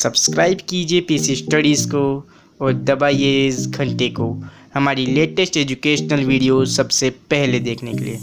Subscribe कीजिए PC studies को और दबाइए इस घंटे को हमारी लेटेस्ट एजुकेशनल वीडियो सबसे पहले देखने के लिए।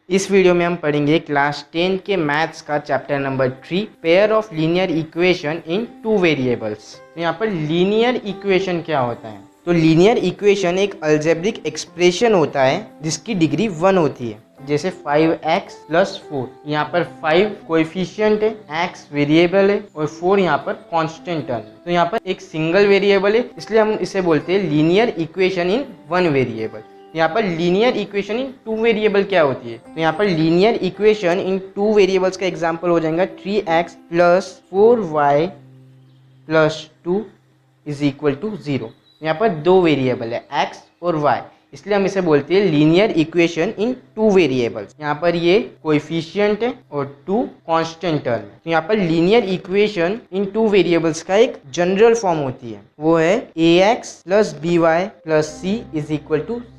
इस वीडियो में हम पढ़ेंगे क्लास 10 के मैथ्स का chapter number 3 pair of linear equation in two variables. तो यहाँ पर लीनियर इक्वेशन क्या होता है? तो लीनियर इक्वेशन एक अलजेब्रिक एक्सप्रेशन होता है जिसकी डिग्री 1 होती है। जैसे 5x + 4, यहाँ पर 5 कोएफिशिएंट है, x वेरिएबल है और 4 यहाँ पर कांस्टेंट टर्म है। तो यहाँ पर एक सिंगल वेरिएबल है, इसलिए हम इसे बोलते हैं लीनियर इक्वेशन इन 1 वेरिएबल। यहाँ पर लीनियर इक्वेशन इन 2 वेरिएबल क्या होती है? तो यहाँ पर लीनियर इक्वेशन इन 2 वेरिएबल्स का एग्जांपल हो जाएगा 3x + 4y + 2 = 0। यहाँ पर 2 वेरिएबल है x और y, इसलिए हम इसे बोलते हैं लीनियर इक्वेशन इन 2 वेरिएबल्स। यहाँ पर ये कोएफिशिएंट है और 2 कांस्टेंट टर्म है। तो यहाँ पर लीनियर इक्वेशन इन 2 वेरिएबल्स का एक जनरल फॉर्म होती है, वो है ax + by + c =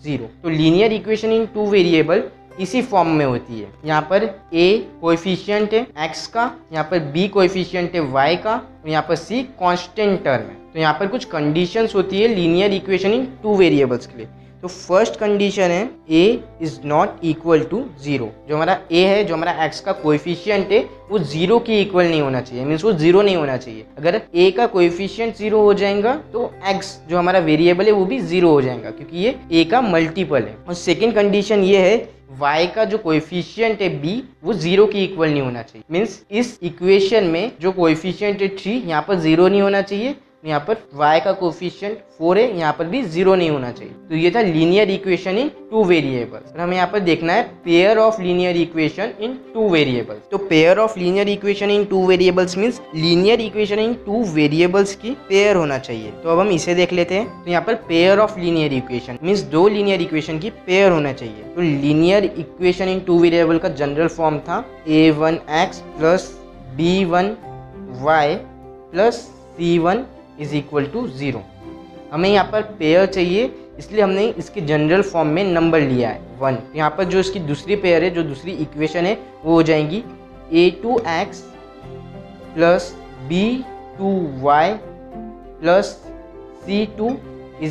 0। तो लीनियर इक्वेशन इन 2 वेरिएबल इसी फॉर्म में होती है। यहाँ पर a कोएफिशिएंट है x का, यहाँ पर b कोएफिशिएंट है y का और यहाँ पर c कांस्टेंट टर्म है। तो यहाँ पर कुछ कंडीशंस होती है लीनियर इक्वेशन इन 2 वेरिएबल्स के लिए। तो फर्स्ट कंडीशन है a is not equal to 0। जो हमारा a है, जो हमारा x का कोएफिशिएंट है, वो 0 के इक्वल नहीं होना चाहिए, मीन्स वो 0 नहीं होना चाहिए। अगर a का कोएफिशिएंट 0 हो जाएगा तो x जो हमारा वेरिएबल है वो भी 0 हो जाएगा, क्योंकि ये a का मल्टीपल है। और सेकेंड कंडीशन ये है y का जो कोएफिशिएंट है b वो 0 के इक्वल नहीं होना चाहिए, मीन्स इस इक्वेशन में जो कोएफिशिएंट है 3 यहाँ पर 0 नहीं होना चाहिए। यहाँ पर y का कोएफिशिएंट 4 है, यहाँ पर भी 0 नहीं होना चाहिए। तो ये था लीनियर इक्वेशन इन 2 वेरिएबल्स। और हमें यहाँ पर देखना है pair of linear equation in 2 variables. तो pair of linear equation in 2 variables means linear equation in 2 variables की पेयर होना चाहिए। तो अब हम इसे देख लेते हैं। तो यहाँ पर pair of linear equation means 2 linear equation की पेयर होना चाहिए। तो लीनियर इक्वेशन इन 2 वेरिएबल का जनरल फॉर्म था a1x + b1y + c1 = 0। हमें यहाँ पर पेयर चाहिए, इसलिए हमने इसके जनरल फॉर्म में नंबर लिया है 1। यहाँ पर जो इसकी दूसरी पेयर है, जो दूसरी इक्वेशन है, वो हो जाएंगी a2x + b2y + c2 =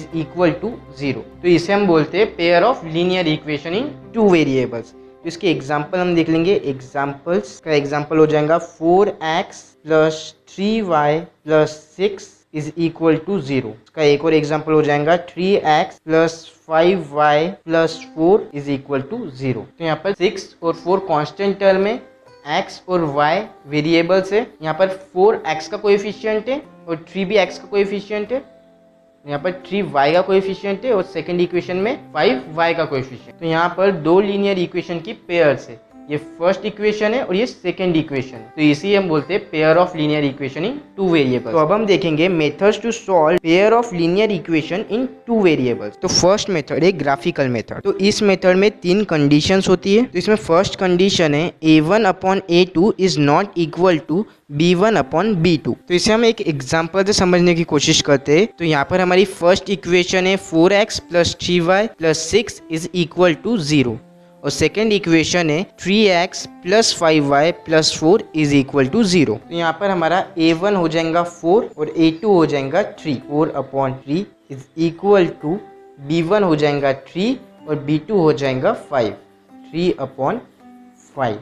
0। तो इसे हम बोलते हैं pair of linear equation in 2 variables. तो इसके एग्जाम्पल हम देख लेंगे। एग्जाम्पल्स का एग्जाम्पल हो जाएगा 4x + 3y + 6 = 0। इसका एक और एग्जाम्पल हो जाएगा 3x + 5y + 4 = 0। तो यहाँ पर 6 और 4 कांस्टेंट टर्म में, x और y वेरिएबल्स है। यहाँ पर 4 x का कोएफिशिएंट है और 3 भी x का कोएफिशिएंट है। यहाँ पर 3 y का कोएफिशिएंट है और सेकंड इक्वेशन में 5 y का कोएफिशिएंट। तो यहाँ पर 2 लीनियर इक्वेशन की पेयर्स है, ये फर्स्ट इक्वेशन है और ये सेकंड इक्वेशन है। तो इसी हम बोलते हैं pair of linear equation in 2 variables. तो अब हम देखेंगे methods to solve pair of linear equation in 2 variables. तो फर्स्ट मेथड है ग्राफिकल मेथड। तो इस मेथड में 3 कंडीशंस होती है। तो इसमें फर्स्ट कंडीशन है a1/a2 is not equal to b1/b2। तो इसे हम एक एग्जांपल से समझने की कोशिश करते हैं। तो यहाँ पर हमारी फर्स्ट इक्वेशन है 4x + 3y + 6 = 0 और सेकेंड इक्वेशन है 3x + 5y + 4 = 0। तो यहाँ पर हमारा a1 हो जाएगा 4 और a2 हो जाएगा 3। 4/3 = b1 हो जाएगा 3 और b2 हो जाएगा 5। 3/5।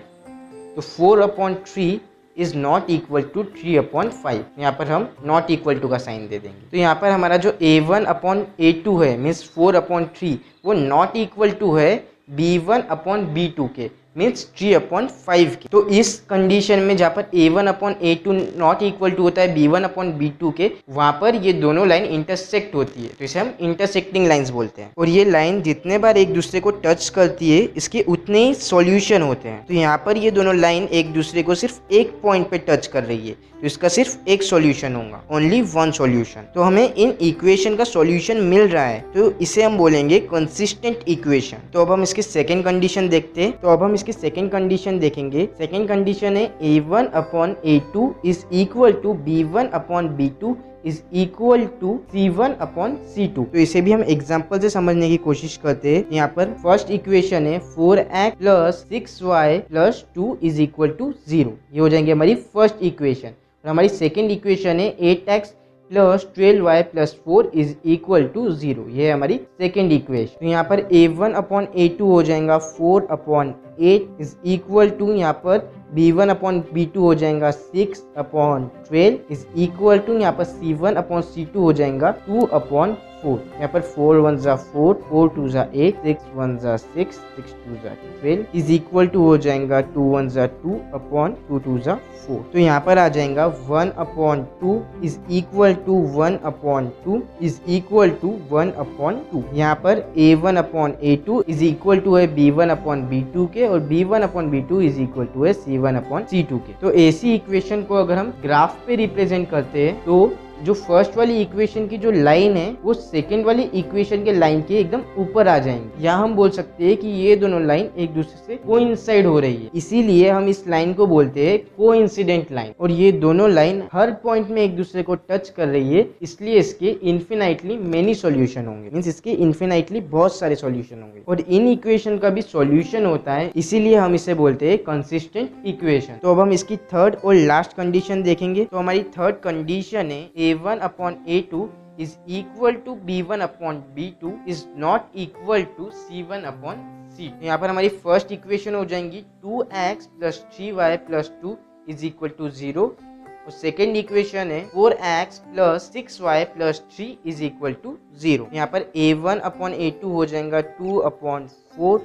तो 4/3 इज नॉट इक्वल टू 3/5। यहाँ पर हम नॉट इक्वल टू का साइन दे देंगे। तो यहाँ पर हमारा जो a1/a2 है मीन्स 4/3 वो नॉट इक्वल टू है b1/b2 के मीन्स 3/5 के। तो इस कंडीशन में जहाँ पर a1/a2 नॉट इक्वल टू होता है b1/b2 के, वहाँ पर ये दोनों लाइन इंटरसेक्ट होती है। तो इसे हम इंटरसेक्टिंग लाइंस बोलते हैं। और ये लाइन जितने बार एक दूसरे को टच करती है, इसके उतने ही सॉल्यूशन होते हैं। तो यहाँ पर ये दोनों लाइन एक दूसरे को सिर्फ एक पॉइंट पे टच कर रही है, तो इसका सिर्फ एक सॉल्यूशन होगा, ओनली 1 सॉल्यूशन। तो हमें इन इक्वेशन का सॉल्यूशन मिल रहा है, तो इसे हम बोलेंगे कंसिस्टेंट इक्वेशन। तो अब हम इसकी सेकेंड कंडीशन देखते हैं। तो अब हम इसकी इसकी सेकंड कंडीशन देखेंगे। सेकंड कंडीशन है a1 upon a2 is equal to b1 upon b2 is equal to c1 upon c2। तो इसे भी हम एग्जाम्पल से समझने की कोशिश करते हैं। यहाँ पर फर्स्ट इक्वेशन है 4x plus 6y plus 2 is equal to 0। ये हो जाएंगे हमारी फर्स्ट इक्वेशन। और हमारी सेकेंड इक्वेशन है 8x plus 12y plus 4 is equal to 0। ये है हमारी सेकेंड इक्वेशन। तो यहाँ पर a1 अपॉन a2 हो जाएगा 4 अपॉन 8 इज इक्वल टू यहाँ पर b1 अपॉन b2 हो जाएगा 6 अपॉन 12 इज इक्वल टू यहाँ पर c1 अपॉन c2 हो जाएगा 2 अपॉन 4। यहाँ पर 4 1 जा 4, 4 2 जा 8, 6 1 जा 6, 6 2 जा 12 इज इक्वल टू हो जाएगा 2 1 जा 2 अपॉन 2 2 जा 4। तो यहाँ पर आ जाएगा 1 upon 2 is equal to 1 upon 2 is equal to 1 upon 2। यहाँ पर a1 upon a2 is equal to है b1 अपॉन b2 के और b1 upon b2 is equal to है c1 अपॉन c2 के। तो ऐसी इक्वेशन को अगर हम ग्राफ पे रिप्रेजेंट करते हैं तो जो फर्स्ट वाली इक्वेशन की जो लाइन है वो सेकंड वाली इक्वेशन के लाइन के एकदम ऊपर आ जाएंगे। यहाँ हम बोल सकते हैं कि ये दोनों लाइन एक दूसरे से कोइंसाइड हो रही है, इसीलिए हम इस लाइन को बोलते हैं कोइंसिडेंट लाइन। और ये दोनों लाइन हर पॉइंट में एक दूसरे को टच कर रही है, इसलिए इसके इन्फिनाइटली मेनी सॉल्यूशन होंगे, मींस इसके इन्फिनाइटली बहुत सारे सॉल्यूशन होंगे। और इन इक्वेशन का भी सॉल्यूशन होता है, इसीलिए हम इसे बोलते हैं कंसिस्टेंट इक्वेशन। तो अब हम इसकी थर्ड और लास्ट कंडीशन देखेंगे। तो हमारी थर्ड कंडीशन है a1 upon a2 is equal to b1 upon b2 is not equal to c1 upon c2। यहाँ पर हमारी फर्स्ट इक्वेशन हो जाएंगी 2x plus 3y plus 2 is equal to 0। और सेकेंड इक्वेशन है 4x plus 6y plus 3 is equal to 0। यहाँ पर a1 upon a2 हो जाएगा 2 upon 4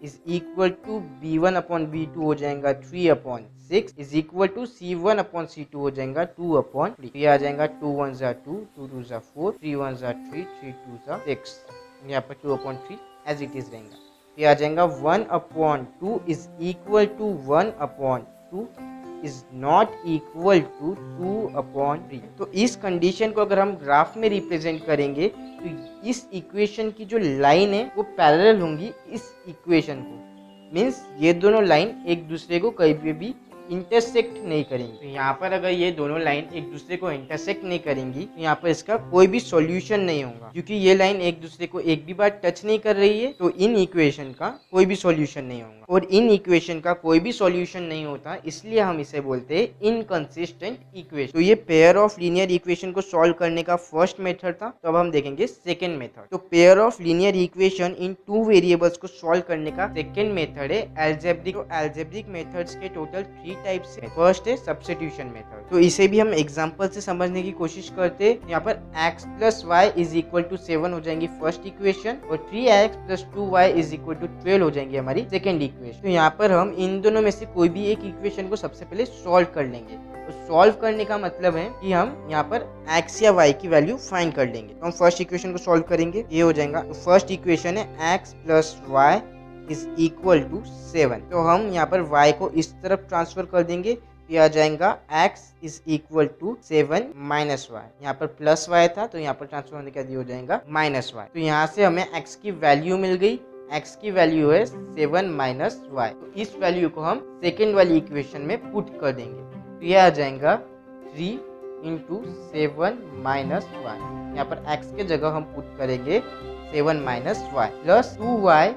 is equal to b1 upon b2 हो जाएगा 3 upon 6 is equal to c1 upon c2 हो जाएगा 2 अपॉन 3। ये आ जाएगा 2 1 जा 2, 2 2 जा 4, 3 1 जा 3, 3 2 जा 6। यहाँ पर 2 अपॉन 3 एज इट इज रहेगा। ये आ जाएगा 1 upon 2 is equal to 1 upon 2 is not equal to 2 upon 3। तो इस कंडीशन को अगर हम ग्राफ में रिप्रेजेंट करेंगे तो इस इक्वेशन की जो लाइन है वो पैरेलल होंगी इस इक्वेशन को, मीन्स ये दोनों लाइन एक दूसरे को कहीं भी इंटरसेक्ट नहीं करेंगी। तो यहाँ पर अगर ये दोनों लाइन एक दूसरे को इंटरसेक्ट नहीं करेंगी तो यहाँ पर इसका कोई भी सॉल्यूशन नहीं होगा, क्योंकि ये लाइन एक दूसरे को एक भी बार टच नहीं कर रही है। तो इन इक्वेशन का कोई भी सॉल्यूशन नहीं होगा, और इन इक्वेशन का कोई भी सॉल्यूशन नहीं होता, इसलिए हम इसे बोलते हैं इनकंसिस्टेंट इक्वेशन। तो ये पेयर ऑफ लीनियर इक्वेशन को सॉल्व करने का फर्स्ट मेथड था। तो अब हम देखेंगे सेकेंड मेथड। तो pair of linear equation in 2 variables को सॉल्व करने का सेकेंड मेथड है एल्जेब्रिक। तो एल्जेब्रिक मेथड्स के टोटल 3 टाइप्स है। फर्स्ट है सब्स्टिट्यूशन मेथड। तो इसे भी हम एग्जांपल से समझने की कोशिश करते हैं। यहाँ पर x plus y is equal to 7 हो जाएंगी फर्स्ट इक्वेशन, और 3x plus 2y is equal to 12 हो जाएंगी हमारी सेकेंड इक्वेशन। तो यहाँ पर हम इन दोनों में से कोई भी एक इक्वेशन को सबसे पहले सॉल्व कर लेंगे। तो सॉल्व करने का मतलब है कि हम यहाँ पर x या y की वैल्यू फाइंड कर लेंगे। तो हम फर्स्ट इक्वेशन को सॉल्व करेंगे, ये हो जाएगा। तो फर्स्ट इक्वेशन है x plus y is equal to 7। तो हम यहाँ पर y को इस तरफ ट्रांसफर कर देंगे, ये आ जाएगा x is equal to 7 minus y. यहाँ पर प्लस y था तो यहाँ पर ट्रांसफर होने के बाद हो जाएगा माइनस वाई। तो यहाँ से हमें x की वैल्यू मिल गई, x की वैल्यू है 7 माइनस वाई। तो इस वैल्यू को हम सेकेंड वाली इक्वेशन में पुट कर देंगे। तो ये आ जाएगा 3 इंटू 7 माइनस वाई। यहाँ पर x के जगह हम पुट करेंगे 7 minus y plus 2y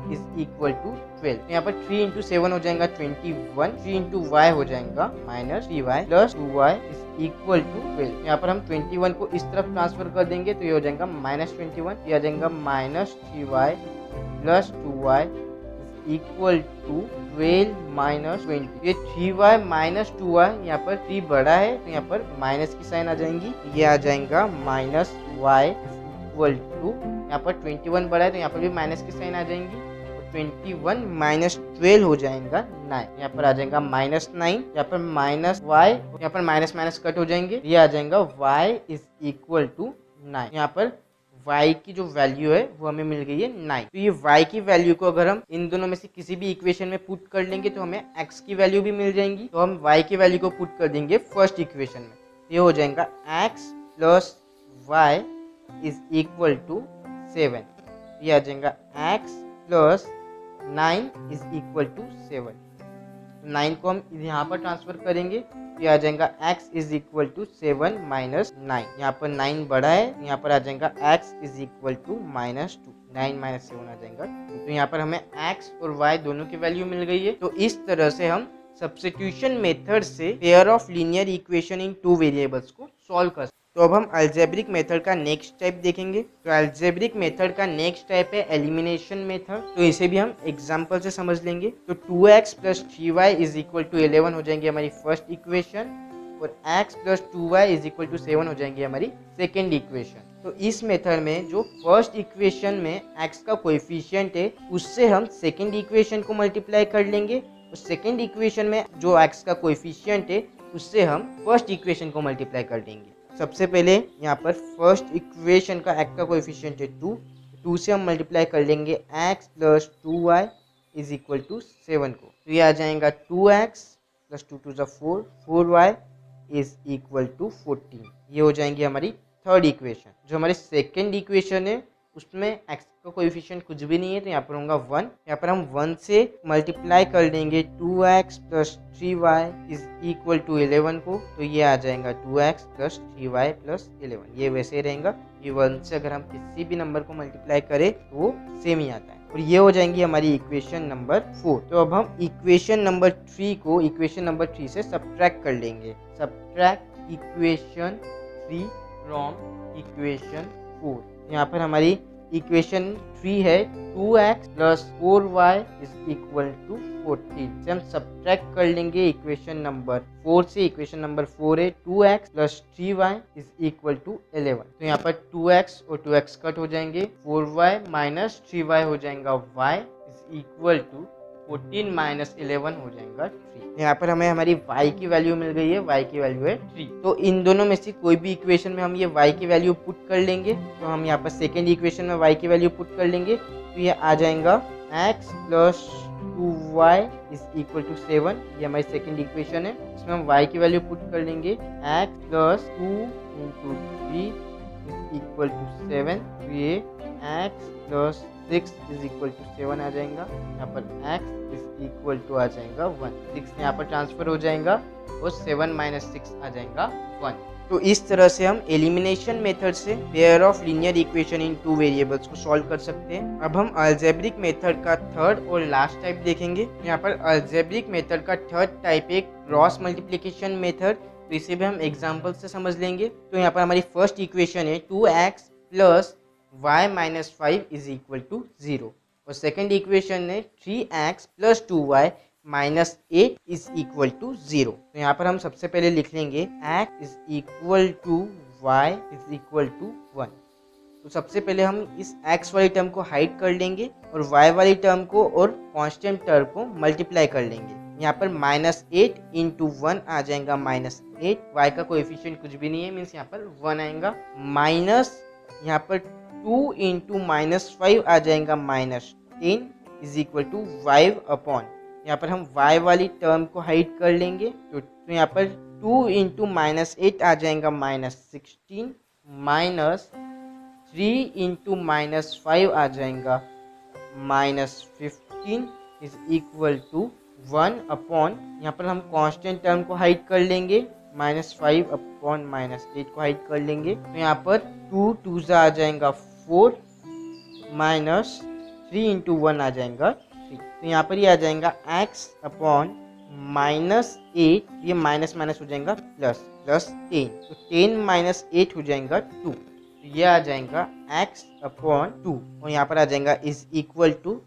is equal to 12। यहाँ पर 3 इंटू 7 हो जाएगा 21, 3 इंटू वाई हो जाएगा minus 3y plus 2y is equal to 12। यहाँ पर हम 21 को इस तरफ ट्रांसफर कर देंगे तो ये हो जाएगा माइनस 21, ये आ जाएगा minus 3y plus 2y is equal to 12 minus 20। ये 3y माइनस 2y, यहाँ पर 3 बड़ा है तो यहाँ पर माइनस की साइन आ जाएंगी, ये आ जाएगा माइनस y इक्वल टू, यहाँ पर 21 बड़ा है तो यहाँ पर भी माइनस की साइन आ जाएंगी, 21 माइनस 12 हो जाएगा 9। यहाँ पर आ जाएगा माइनस 9, यहाँ पर माइनस y, यहाँ पर माइनस माइनस कट हो जाएंगे, ये आ जाएगा y इज इक्वल टू 9। यहाँ पर y की जो वैल्यू है वो हमें मिल गई है 9। तो ये y की वैल्यू को अगर हम इन दोनों में से किसी भी इक्वेशन में पुट कर लेंगे तो हमें x की वैल्यू भी मिल जाएंगी। तो हम y की वैल्यू को पुट कर देंगे फर्स्ट इक्वेशन में, ये हो जाएगा x plus y is equal to 7। ये आ जाएगा x plus 9 is equal to 7। 9 को हम यहाँ पर ट्रांसफर करेंगे तो ये आ जाएगा x is equal to 7 minus 9। यहाँ पर 9 बड़ा है, यहाँ पर आ जाएगा x is equal to minus 2। 9 minus 7 आ जाएगा 2। तो यहाँ पर हमें x और y दोनों की वैल्यू मिल गई है। तो इस तरह से हम सब्स्टिट्यूशन मेथड से pair of linear equation in two variables को सॉल्व कर सकते हैं। तो अब हम अलजेब्रिक मेथड का नेक्स्ट टाइप देखेंगे। तो अलजेब्रिक मेथड का नेक्स्ट टाइप है एलिमिनेशन मेथड। तो इसे भी हम एग्जांपल से समझ लेंगे। तो 2x plus 3y is equal to 11 हो जाएंगे हमारी फर्स्ट इक्वेशन, और x plus 2y is equal to 7 हो जाएंगी हमारी सेकेंड इक्वेशन। तो इस मेथड में जो फर्स्ट इक्वेशन में x का कोएफिशिएंट है उससे हम सेकेंड इक्वेशन को मल्टीप्लाई कर लेंगे, और सेकेंड इक्वेशन में जो x का कोएफिशिएंट है उससे हम फर्स्ट इक्वेशन को मल्टीप्लाई कर देंगे। सबसे पहले यहाँ पर फर्स्ट इक्वेशन का x का कोएफिशिएंट है 2 से हम मल्टीप्लाई कर लेंगे x plus 2y is equal to 7 को। तो ये आ जाएगा 2x plus 2 two 4, 4y is equal to 14। ये हो जाएंगी हमारी थर्ड इक्वेशन। जो हमारी सेकेंड इक्वेशन है उसमें x का कोएफिशिएंट कुछ भी नहीं है, तो यहाँ पर होगा 1। यहाँ पर हम 1 से मल्टीप्लाई कर देंगे 2x plus 3y is equal to 11 को। तो ये आ जाएगा 2x प्लस 3y प्लस 11। ये वैसे ही रहेगा। ये 1 से अगर हम किसी भी नंबर को मल्टीप्लाई करें तो वो सेम ही आता है, और ये हो जाएंगी हमारी इक्वेशन नंबर 4। तो अब हम इक्वेशन नंबर 3 को इक्वेशन नंबर 3 से सब्ट्रैक्ट कर लेंगे। Subtract equation 3 from equation 4। यहाँ पर हमारी इक्वेशन 3 है 2x plus 4y is equal to 14 से हम सब्ट्रैक्ट कर लेंगे इक्वेशन नंबर 4 से। इक्वेशन नंबर 4 है 2x plus 3y is equal to 11। तो यहाँ पर 2x और 2x कट हो जाएंगे, 4y माइनस 3y हो जाएगा y is equal to 14 minus 11 हो जाएगा 3। यहाँ पर हमें हमारी y की वैल्यू मिल गई है, y की वैल्यू है 3। तो इन दोनों में से कोई भी इक्वेशन में हम ये y की वैल्यू पुट कर लेंगे। तो हम यहाँ पर सेकेंड इक्वेशन में y की वैल्यू पुट कर लेंगे, तो ये आ जाएगा x plus 2y is equal to 7। ये हमारी सेकेंड इक्वेशन है। इसमें हम y की वैल्यू पुट कर लेंगे, x plus 2 into 3 is equal to 7। तो ये x plus 6 is equal to 7 आ जाएगा। यहाँ पर x इज इक्वल टू आ जाएगा 1। 6 यहाँ पर ट्रांसफर हो जाएगा और 7 माइनस 6 आ जाएगा 1। तो इस तरह से हम एलिमिनेशन मेथड से pair of linear equation in two variables को सॉल्व कर सकते हैं। अब हम अलजेब्रिक मेथड का थर्ड और लास्ट टाइप देखेंगे। यहाँ पर अलजेब्रिक मेथड का थर्ड टाइप है क्रॉस मल्टीप्लिकेशन मेथड। तो इसे भी हम एग्जाम्पल से समझ लेंगे। तो यहाँ पर हमारी फर्स्ट इक्वेशन है 2x plus y minus 5 is equal to 0, और सेकेंड इक्वेशन है 3x plus 2y minus 8 is equal to 0। तो यहाँ पर हम सबसे पहले लिख लेंगे x is equal to y is equal to 1। तो सबसे पहले हम इस x वाली टर्म को हाइड कर लेंगे और y वाली टर्म को और कांस्टेंट टर्म को मल्टीप्लाई कर लेंगे। यहाँ पर माइनस 8 इंटू 1 आ जाएगा माइनस 8। y का कोएफिशिएंट कुछ भी नहीं है, मीन्स यहाँ पर 1 आएगा। माइनस यहाँ पर 2 इंटू माइनस 5 आ जाएगा minus 10 is equal to 5 upon, यहाँ पर हम y वाली टर्म को हाइड कर लेंगे। तो यहाँ पर 2 इंटू माइनस 8 आ जाएगा माइनस 16, माइनस 3 इंटू माइनस 5 आ जाएगा minus 15 is equal to 1 upon, यहाँ पर हम कांस्टेंट टर्म को हाइड कर लेंगे, माइनस 5 अपॉन माइनस 8 को हाइड कर लेंगे। तो यहाँ पर 2 2 आ जाएगा 4, माइनस 3 इंटू 1 आ जाएगा 3। तो यहाँ पर ये आ जाएगा x अपॉन माइनस 8, ये माइनस माइनस हो जाएगा प्लस, प्लस 10। तो 10 माइनस 8 हो जाएगा 2। तो ये आ जाएगा x अपॉन 2, और यहाँ पर आ जाएगा इज इक्वल टू,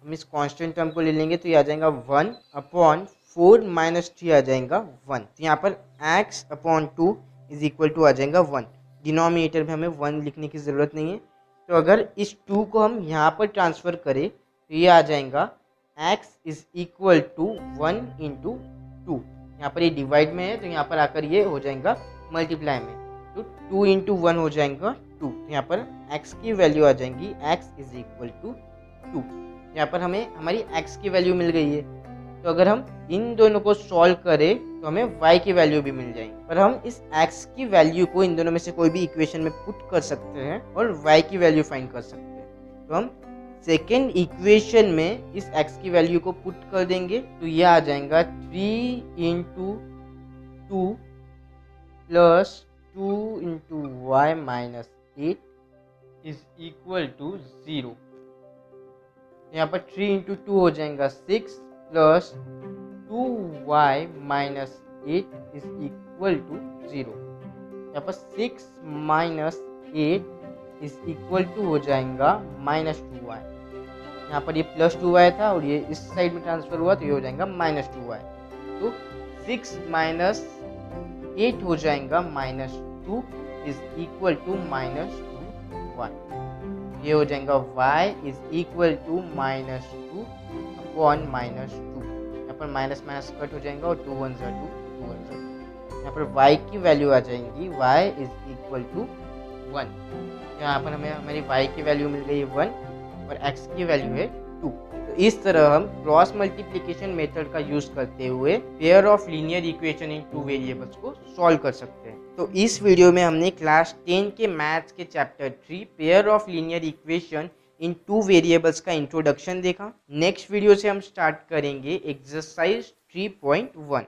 हम इस कांस्टेंट टर्म को ले लेंगे तो ये आ जाएगा 1 अपॉन 4 माइनस 3 आ जाएगा 1। तो यहाँ पर x upon 2 is equal to आ जाएगा 1। डिनोमिनेटर में हमें 1 लिखने की ज़रूरत नहीं है। तो अगर इस 2 को हम यहाँ पर ट्रांसफ़र करें तो ये आ जाएगा x is equal to 1 into 2। यहाँ पर ये डिवाइड में है तो यहाँ पर आकर ये हो जाएगा मल्टीप्लाई में, तो 2 इंटू 1 हो जाएगा 2। तो यहाँ पर x की वैल्यू आ जाएगी x इज इक्वल टू 2। यहाँ पर हमें हमारी x की वैल्यू मिल गई है। तो अगर हम इन दोनों को सॉल्व करें तो हमें y की वैल्यू भी मिल जाएगी, पर हम इस x की वैल्यू को इन दोनों में से कोई भी इक्वेशन में पुट कर सकते हैं और y की वैल्यू फाइंड कर सकते हैं। तो हम सेकेंड इक्वेशन में इस x की वैल्यू को पुट कर देंगे तो ये आ जाएगा 3 into 2 plus 2 into y minus 8 is equal to 0। यहाँ पर 3 इंटू 2 हो जाएगा 6 plus 2y minus 8 is equal to 0। यहाँ पर 6 माइनस 8 इज इक्वल टू हो जाएगा माइनस 2y। यहाँ पर ये प्लस 2y था और ये इस साइड में ट्रांसफर हुआ तो ये हो जाएगा माइनस 2y। तो 6 माइनस 8 हो जाएगा minus 2 is equal to minus 2y। ये हो जाएगा y is equal to minus 2 upon minus 2। यहाँ पर माइनस माइनस कट हो जाएगा और 2 1 2 2 1 2। यहाँ पर y की वैल्यू आ जाएगी y इज इक्वल टू 1। यहाँ पर हमें हमारी y की वैल्यू मिल गई 1 और x की वैल्यू है 2। तो इस तरह हम क्रॉस मल्टीप्लिकेशन मेथड का यूज करते हुए pair of linear equation in two variables को सॉल्व कर सकते हैं। तो इस वीडियो में हमने क्लास 10 के मैथ्स के chapter 3 pair of linear equation in two variables का इंट्रोडक्शन देखा। नेक्स्ट वीडियो से हम स्टार्ट करेंगे एक्सरसाइज 3.1।